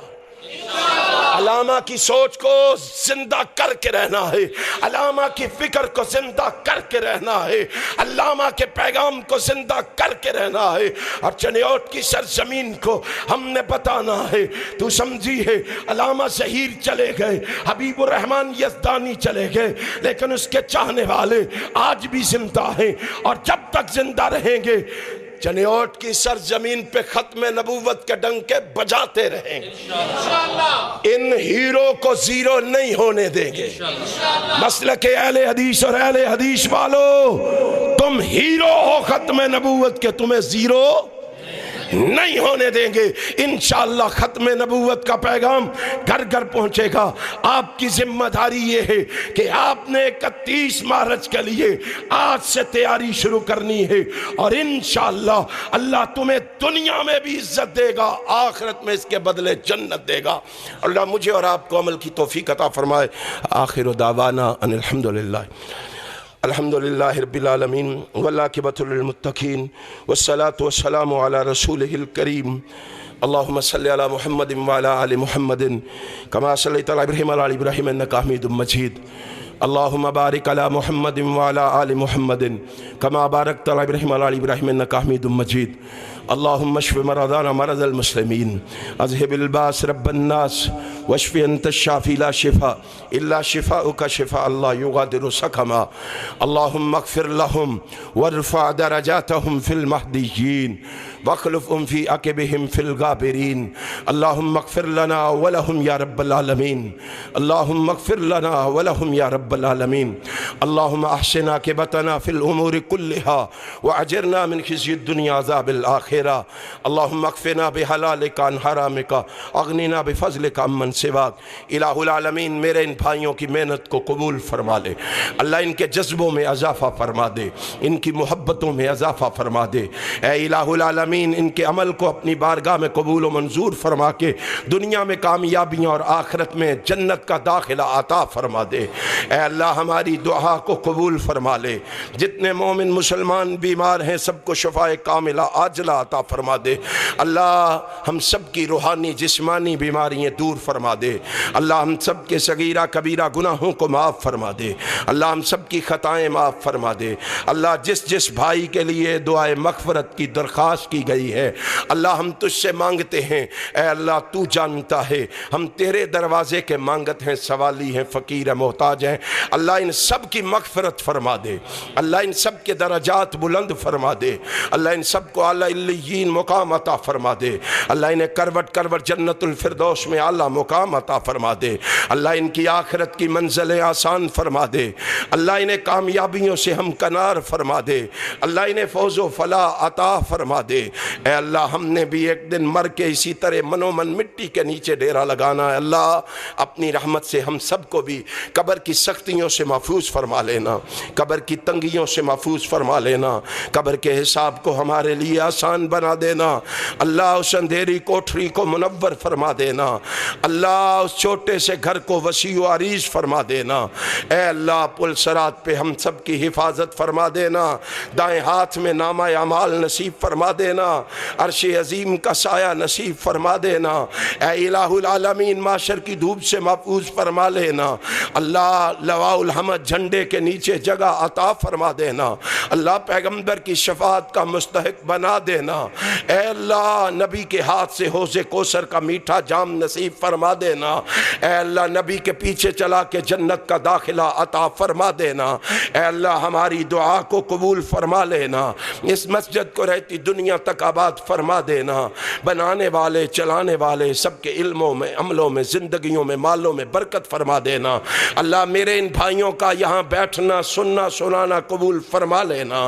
علامہ کی سوچ کو زندہ کر کے رہنا ہے، علامہ کی فکر کو زندہ کر کے رہنا ہے، علامہ کے پیغام کو زندہ کر کے رہنا ہے۔ اور چنیوٹ کی سرزمین کو ہم نے بتانا ہے۔ تو سمجھی ہے علامہ ظہیر چلے گئے، حبیب الرحمن یزدانی چلے گئے، لیکن اس کے چاہنے والے آج بھی زندہ ہیں، اور جب تک زندہ رہیں گے چنیوٹ کی سرزمین پہ ختم نبوت کے ڈنکے بجاتے رہیں گے، ان ہیرو کو زیرو نہیں ہونے دیں گے۔ مسلک اہل حدیث اور اہل حدیث والو، تم ہیرو ہو ختم نبوت کے، تمہیں زیرو نہیں ہونے دیں گے۔ انشاءاللہ ختم نبوت کا پیغام گھر گھر پہنچے گا۔ آپ کی ذمہ داری یہ ہے کہ آپ نے 31 مارچ کے لیے آج سے تیاری شروع کرنی ہے، اور انشاءاللہ اللہ تمہیں دنیا میں بھی عزت دے گا، آخرت میں اس کے بدلے جنت دے گا۔ اللہ مجھے اور آپ کو عمل کی توفیق عطا فرمائے۔ آخر دعوانا ان الحمدللہ الحمدللہ رب العالمین والعاقبۃ للمتقین والصلاة والسلام علی رسولہ الکریم۔ اللہم صلی علی محمد وعلی آل محمد کما صلیت علی ابراہیم وعلی آل ابراہیم انک حمید مجید۔ اللہم بارک علی محمد وعلی آل محمد کما بارکت علی ابراہیم وعلی آل ابراہیم انک حمید مجید۔ اللہم اشف مرضانا مرض المسلمین، اذہب الباس رب الناس، واشف انت الشافی لا شفاء الا شفاؤک شفاء لا یغادر سقما۔ اللہم اغفر لهم وارفع درجاتهم فی المہدیین واخلفهم فی عقبهم فی الغابرین۔ اللہم اغفر لنا ولهم یا رب العالمین، اللہم اغفر لنا ولهم یا رب العالمین۔ اللہم احسن عاقبتنا فی الامور كلها واجرنا من خزي الدنیا عذاب الآخرہ۔ اللہم اکفنا بحلالک عن حرامک، اغننا بفضلک عمن سواک۔ الہ العالمین میرے ان بھائیوں کی محنت کو قبول فرما لے، اللہ ان کے جذبوں میں اضافہ فرما دے، ان کی محبتوں میں اضافہ فرما دے۔ اے الہ العالمین ان کے عمل کو اپنی بارگاہ میں قبول و منظور فرما کے دنیا میں کامیابیاں اور آخرت میں جنت کا داخلہ عطا فرما دے۔ اے اللہ ہماری دعا کو قبول فرما لے، جتنے مومن مسلمان بیمار ہیں سب کو شفائے کاملہ عاجلہ عطا فرما دے۔ اللہ ہم سب کی روحانی جسمانی بیماریاں دور فرما دے۔ اللہ ہم سب کے صغیرہ کبیرہ گناہوں کو معاف فرما دے۔ اللہ ہم سب کی خطائیں معاف فرما دے۔ اللہ جس جس بھائی کے لیے دعائے مغفرت کی درخواست کی گئی ہے اللہ ہم تجھ سے مانگتے ہیں، اے اللہ تو جانتا ہے، ہم تیرے دروازے کے مانگت ہیں، سوالی ہیں، فقیر ہیں، محتاج ہیں۔ اللہ ان سب کی مغفرت فرما دے، اللہ ان سب کے درجات بلند فرما دے، اللہ ان سب کو اعلیٰ علیین مقام عطا فرما دے، اللہ انہیں کروٹ کروٹ جنت الفردوس میں اعلیٰ مقام عطا فرما دے، اللہ ان کی آخرت کی منزلیں آسان فرما دے، اللہ انہیں کامیابیوں سے ہمکنار فرما دے، اللہ انہیں فوز و فلاح عطا فرما دے۔ اے اللہ ہم نے بھی ایک دن مر کے اسی طرح منو من مٹی کے نیچے ڈیرا لگانا ہے، اللہ اپنی رحمت سے ہم سب کو بھی قبر کی سختیوں سے محفوظ فرما لینا، قبر کی تنگیوں سے محفوظ فرما لینا، قبر کے حساب کو ہمارے لیے آسان مسلمان بنا دینا، اللہ اس اندھیری کوٹھری کو منور فرما دینا، اللہ اس چھوٹے سے گھر کو وسیع و عریض فرما دینا، اے اللہ پل صراط پہ ہم سب کی حفاظت فرما دینا، دائیں ہاتھ میں نامہ اعمال نصیب فرما دینا، عرش عظیم کا سایہ نصیب فرما دینا، اے الہ العالمین معاشر کی دھوپ سے محفوظ فرما لینا، اللہ لواء الحمد جھنڈے کے نیچے جگہ عطا فرما دینا، اللہ پیغمبر کی شفاعت کا مستحق بنا دینا، اے اللہ نبی کے ہاتھ سے حوض کوثر کا میٹھا جام نصیب فرما دینا، اے اللہ نبی کے پیچھے چلا کے جنت کا داخلہ عطا فرما دینا، اے اللہ ہماری دعا کو قبول فرما لینا، اس مسجد کو رہتی دنیا تک آباد فرما دینا، بنانے والے چلانے والے سب کے علموں میں عملوں میں زندگیوں میں مالوں میں برکت فرما دینا، اللہ میرے ان بھائیوں کا یہاں بیٹھنا سننا سنانا قبول فرما لینا،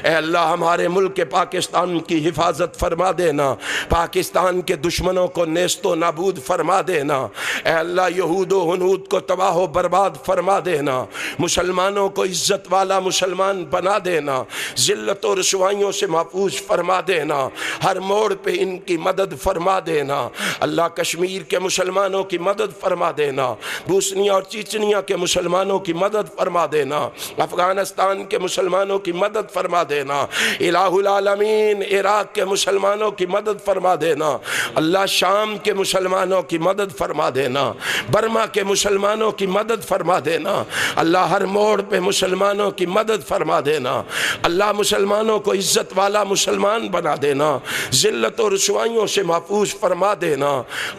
اے اللہ ہمارے ملک پاکستان کی حفاظت فرما دینا، پاکستان کے دشمنوں کو نیست و نابود فرما دینا، اے اللہ یہود و ہنود کو تباہ و برباد فرما دینا، مسلمانوں کو عزت والا مسلمان بنا دینا، ذلت و رسوائیوں سے محفوظ فرما دینا، ہر موڑ پہ ان کی مدد فرما دینا، اللہ کشمیر کے مسلمانوں کی مدد فرما دینا، بوسنیا اور چیچنیا کے مسلمانوں کی مدد فرما دینا، افغانستان کے مسلمانوں کی مدد فرما دینا، الہ العالمین عراق کے مسلمانوں کی مدد فرما دینا، اللہ شام کے مسلمانوں کی مدد فرما دینا، برما کے مسلمانوں کی مدد فرما دینا، اللہ ہر موڑ پہ مسلمانوں کی مدد فرما دینا، اللہ مسلمانوں کو عزت والا مسلمان بنا دینا، ذلت و رسوائیوں سے محفوظ فرما دینا،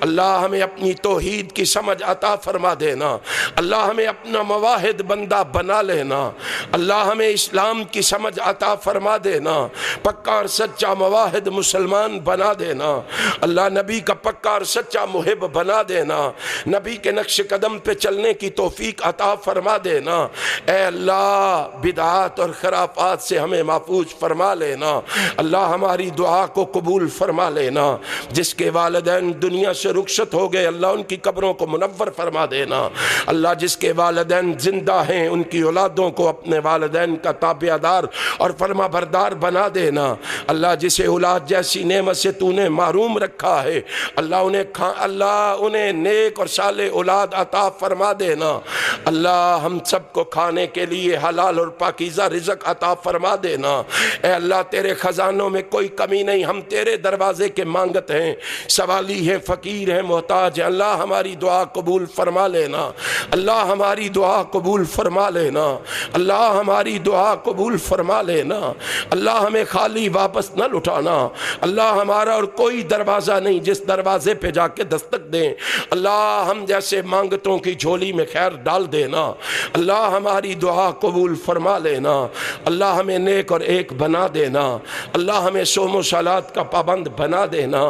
اللہ ہمیں اپنی توحید کی سمجھ عطا فرما دینا، اللہ ہمیں اپنا مواحد بندہ بنا لینا، اللہ ہمیں اسلام کی سمجھ عطا فرما دینا، پکا اور سچا مواحد مسلمان بنا دینا، اللہ نبی کا پکا اور سچا محب بنا دینا، نبی کے نقش قدم پہ چلنے کی توفیق عطا فرما دینا، اے اللہ بدعات اور خرافات سے ہمیں محفوظ فرما لینا، اللہ ہماری دعا کو قبول فرما لینا، جس کے والدین دنیا سے رخصت ہو گئے اللہ ان کی قبروں کو منور فرما دینا، اللہ جس کے والدین زندہ ہیں ان کی اولادوں کو اپنے والدین کا تابع دار اور فرما بردار بنا دینا، اللہ جسے اولاد جیسی نعمت سے تو نے محروم رکھا ہے اللہ انہیں نیک اور صالح اولاد عطا فرما دینا، اللہ ہم سب کو کھانے کے لیے حلال اور پاکیزہ رزق عطا فرما دینا، اے اللہ تیرے خزانوں میں کوئی کمی نہیں، ہم تیرے دروازے کے مانگت ہیں، سوالی ہیں، فقیر ہیں، محتاج ہیں، اللہ ہماری دعا قبول فرما لینا، اللہ ہماری دعا قبول فرما لینا، اللہ ہماری دعا قبول فرما لینا، اللہ ہمیں خالی واپس نہ لٹانا، اللہ ہمارا اور کوئی دروازہ نہیں جس دروازے پہ جا کے دستک دیں اللہ ہم جیسے مانگتوں کی جھولی میں خیر ڈال دینا، اللہ ہماری دعا قبول فرما لینا، اللہ ہمیں نیک اور ایک بنا دینا، اللہ ہمیں صوم و صلات کا پابند بنا دینا،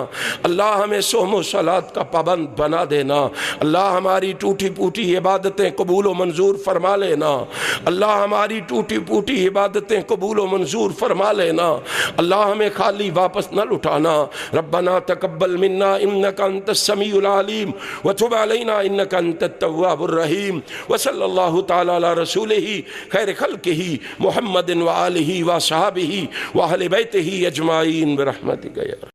اللہ ہمیں صوم و صلات کا پابند بنا دینا، اللہ ہماری ٹوٹی پوٹی عبادتیں قبول و منظور فرما لینا، اللہ ہماری ٹوٹی پوٹی عبادتیں قبول و منظور فرما لینا، اللہ ہمیں خالی واپس نہ لٹانا، ربنا تقبل منا انک انت السمیع العلیم وتب علینا انک انت التواب الرحیم وصلی اللہ تعالی علی رسولہ خیر خلقہ محمد وآلہ وصحابہ واہل بیتہ اجمعین برحمتک یا